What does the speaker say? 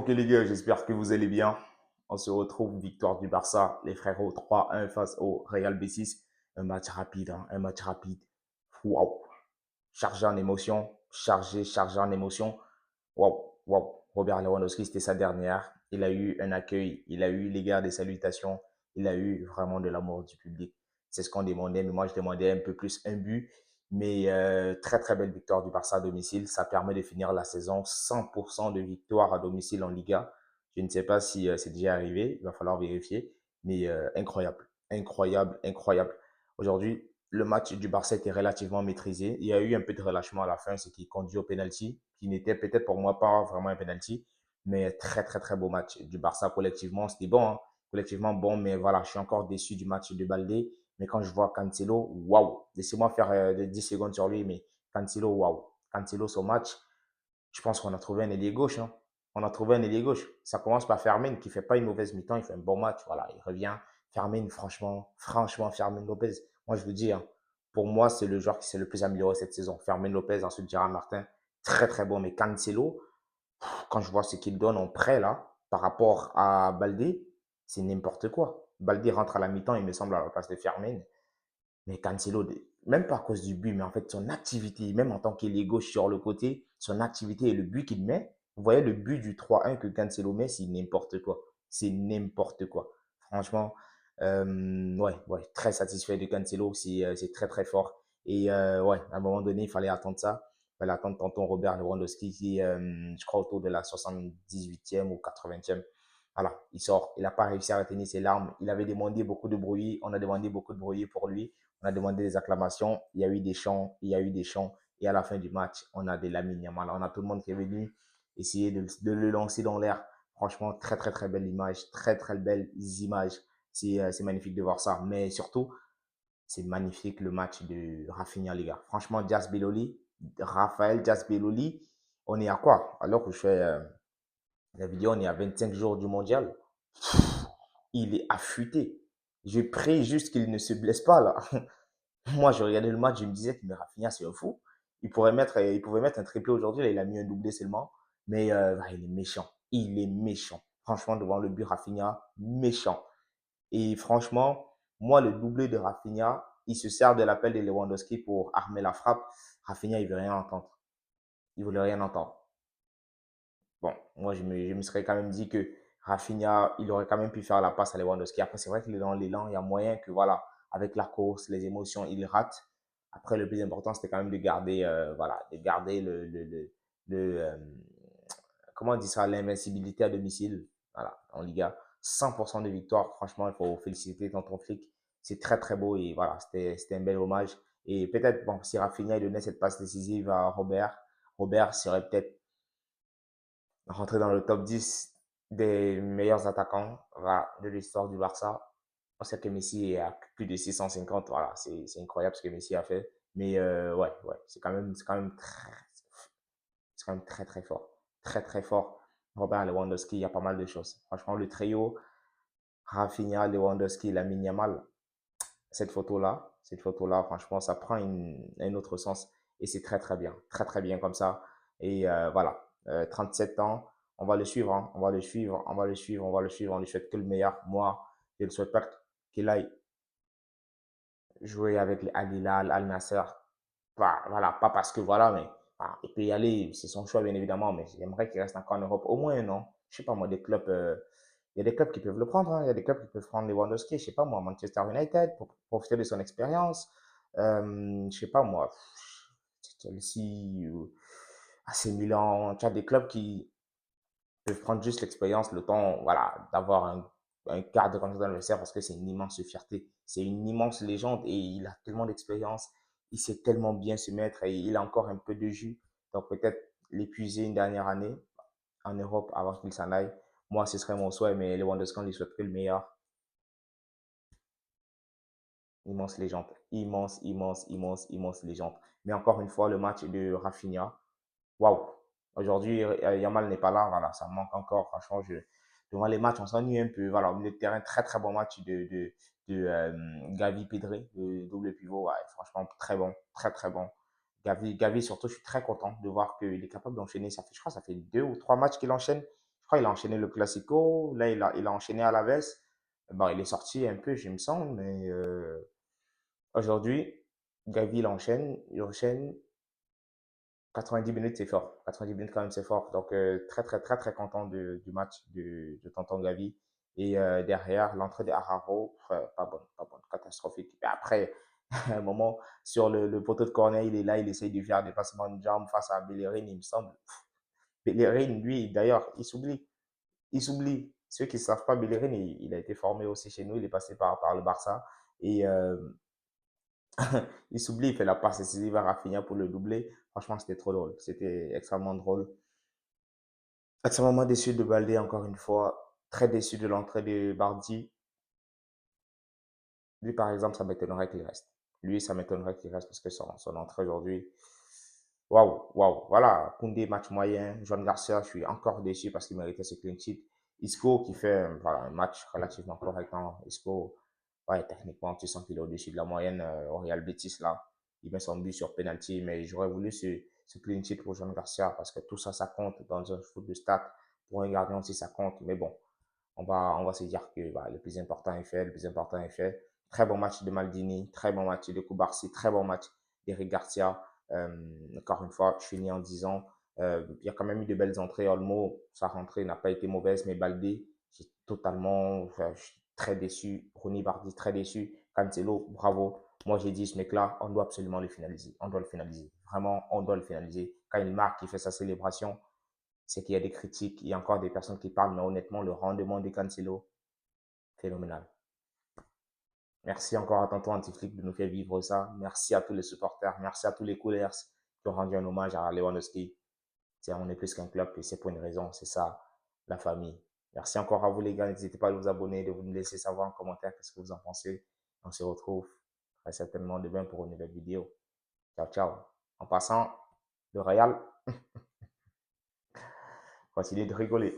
Ok les gars, j'espère que vous allez bien. On se retrouve, victoire du Barça, les frérots 3-1 face au Real Betis. Un match rapide, hein, un match rapide. Waouh, chargé en émotion, chargé en émotion. Waouh, waouh. Robert Lewandowski, c'était sa dernière. Il a eu un accueil, il a eu les gars des salutations, il a eu vraiment de l'amour du public. C'est ce qu'on demandait, mais moi je demandais un peu plus un but. Mais très très belle victoire du Barça à domicile. Ça permet de finir la saison 100% de victoire à domicile en Liga. Je ne sais pas si c'est déjà arrivé, il va falloir vérifier. Mais incroyable, incroyable, incroyable. Aujourd'hui, le match du Barça était relativement maîtrisé. Il y a eu un peu de relâchement à la fin, ce qui conduit au penalty, qui n'était peut-être pour moi pas vraiment un penalty, mais très très très beau match du Barça collectivement. C'était bon, hein, collectivement bon, mais voilà, je suis encore déçu du match de Baldé. Mais quand je vois Cancelo, waouh, laissez-moi faire 10 secondes sur lui, mais Cancelo, waouh, Cancelo, son match, je pense qu'on a trouvé un ailier gauche. Hein. On a trouvé un ailier gauche. Ça commence par Fermin qui fait pas une mauvaise mi-temps, il fait un bon match. Voilà, il revient. Fermin, franchement, Fermin Lopez. Moi, je vous dis, hein, pour moi, c'est le joueur qui s'est le plus amélioré cette saison. Fermin Lopez, ensuite Gérard Martin, très très bon. Mais Cancelo, quand je vois ce qu'il donne en prêt là, par rapport à Baldé, c'est n'importe quoi. Baldé rentre à la mi-temps, il me semble, à la place de Fermin. Mais Cancelo, même pas à cause du but, mais en fait, son activité, même en tant qu'ailier gauche sur le côté, son activité et le but qu'il met, vous voyez le but du 3-1 que Cancelo met, c'est n'importe quoi. C'est n'importe quoi. Franchement, ouais, très satisfait de Cancelo, c'est très très fort. Et ouais, à un moment donné, il fallait attendre ça. Il fallait attendre tonton Robert Lewandowski qui, je crois, autour de la 78e ou 80e. Voilà, il sort. Il n'a pas réussi à retenir ses larmes. Il avait demandé beaucoup de bruit. On a demandé beaucoup de bruit pour lui. On a demandé des acclamations, il y a eu des chants, il y a eu des chants. Et à la fin du match, on a des Lamine Yamal. On a tout le monde qui est venu essayer de le lancer dans l'air. Franchement, très, très, très belle image. Très, très belles images. C'est magnifique de voir ça. Mais surtout, c'est magnifique le match de Rafinha, les gars. Franchement, Diaz Beloli, Raphaël Diaz Beloli, on est à quoi? Alors que je fais la vidéo, on est à 25 jours du mondial. Il est affûté. Je prie juste qu'il ne se blesse pas là. Moi, je regardais le match, je me disais que mais Rafinha, c'est un fou. Il pouvait mettre un triplé aujourd'hui, là, il a mis un doublé seulement. Mais il est méchant. Il est méchant. Franchement, devant le but, Rafinha, méchant. Et franchement, moi, le doublé de Rafinha, il se sert de l'appel de Lewandowski pour armer la frappe. Rafinha, il veut rien entendre. Il voulait rien entendre. Bon, moi, je me serais quand même dit que Rafinha, il aurait quand même pu faire la passe à Lewandowski. Après, c'est vrai qu'il est dans l'élan, il y a moyen que, voilà, avec la course, les émotions, il rate. Après, le plus important, c'était quand même de garder, voilà, de garder comment on dit ça, l'invincibilité à domicile, voilà, en Liga. 100% de victoire, franchement, il faut féliciter Tonton Flick. C'est très, très beau et voilà, c'était un bel hommage. Et peut-être, bon, si Rafinha donnait cette passe décisive à Robert, Robert serait peut-être rentrer dans le top 10 des meilleurs attaquants, voilà, de l'histoire du Barça. On sait que Messi est à plus de 650, voilà, c'est incroyable ce que Messi a fait. Mais ouais, c'est quand même très très fort. Très très fort. Robert Lewandowski, il y a pas mal de choses. Franchement, le trio, Rafinha, Lewandowski, Lamine Yamal, cette photo-là, franchement, ça prend un autre sens et c'est très très bien, très très bien comme ça. Et voilà, 37 ans, on va le suivre, hein, on va le suivre, on va le suivre, on va le suivre, on lui souhaite que le meilleur. Moi, je ne souhaite pas qu'il aille jouer avec les Al Hilal, Al Nasser. Voilà, pas parce que voilà, mais voilà, il peut y aller, c'est son choix bien évidemment, mais j'aimerais qu'il reste encore en Europe au moins un an. Je sais pas moi, des clubs, il y a des clubs qui peuvent le prendre, hein, il y a des clubs qui peuvent prendre Lewandowski, je sais pas moi, Manchester United pour profiter de son expérience. Je sais pas moi, Chelsea, AC Milan, tu as des clubs qui peuvent prendre juste l'expérience, le temps, voilà, d'avoir un cadre comme ça dans le vestiaire parce que c'est une immense fierté. C'est une immense légende et il a tellement d'expérience. Il sait tellement bien se mettre et il a encore un peu de jus. Donc peut-être l'épuiser une dernière année en Europe avant qu'il s'en aille. Moi, ce serait mon souhait, mais Lewandowski, on lui souhaite que le meilleur. Immense légende. Immense, immense, immense, immense légende. Mais encore une fois, le match de Rafinha, waouh! Aujourd'hui, Yamal n'est pas là, voilà, ça me manque encore. Franchement, devant les matchs, on s'ennuie un peu. Voilà, au milieu de terrain, très très bon match de Gavi Pedri, le double pivot. Ouais, franchement, très bon, très très bon. Gavi, surtout, je suis très content de voir qu'il est capable d'enchaîner. Ça fait, je crois, ça fait 2 ou 3 matchs qu'il enchaîne. Je crois qu'il a enchaîné le Classico. Là, il a enchaîné à la veste. Bon, il est sorti un peu, je me sens, mais aujourd'hui, Gavi, il enchaîne 90 minutes, c'est fort. 90 minutes, quand même, c'est fort. Donc, très, très, très, très content du match de tonton Gavi. Et derrière, l'entrée de Araro, pas bonne, catastrophique. Et après, à un moment, sur le poteau de corner, il est là, il essaye de faire des passements de jambes face à Bellerin, il me semble. Bellerin, lui, d'ailleurs, il s'oublie. Il s'oublie. Ceux qui ne savent pas, Bellerin, il a été formé aussi chez nous, il est passé par le Barça. Et il s'oublie, il fait la passe décisive à Rafinha pour le doubler. Franchement, c'était trop drôle. C'était extrêmement drôle. Extrêmement déçu de Baldé, encore une fois. Très déçu de l'entrée de Bardi. Lui, par exemple, ça m'étonnerait qu'il reste. Lui, ça m'étonnerait qu'il reste parce que son entrée aujourd'hui, waouh, waouh. Voilà, Koundé, match moyen. Joan Garcia, je suis encore déçu parce qu'il méritait ce clean sheet. Isco qui fait voilà, un match relativement correct. Hein. Isco, ouais, techniquement, tu sens qu'il est au-dessus de la moyenne au Real Betis là. Il met son but sur penalty, mais j'aurais voulu ce clean sheet pour Joan Garcia parce que tout ça, ça compte dans un foot de stats. Pour un gardien aussi, ça compte. Mais bon, on va se dire que bah, le plus important est fait, le plus important est fait. Très bon match de Maldini, très bon match de Koubarsi, très bon match d'Eric Garcia. Encore une fois, je finis en disant, il y a quand même eu de belles entrées. Olmo, sa rentrée n'a pas été mauvaise, mais Baldé, je suis très déçu. Ronny Bardi, très déçu. Cancelo, bravo. Moi, j'ai dit, ce mec-là, on doit absolument le finaliser. On doit le finaliser. Vraiment, on doit le finaliser. Quand il marque, il fait sa célébration, c'est qu'il y a des critiques, il y a encore des personnes qui parlent, mais honnêtement, le rendement de Cancelo, phénoménal. Merci encore à Tonton Antiflick de nous faire vivre ça. Merci à tous les supporters, merci à tous les coolers qui ont rendu un hommage à Lewandowski. On est plus qu'un club et c'est pour une raison, c'est ça, la famille. Merci encore à vous les gars, n'hésitez pas à vous abonner, de vous me laisser savoir en commentaire qu'est-ce que vous en pensez. On se retrouve très certainement demain pour une nouvelle vidéo. Ciao, ciao. En passant, le Real, continuez de rigoler.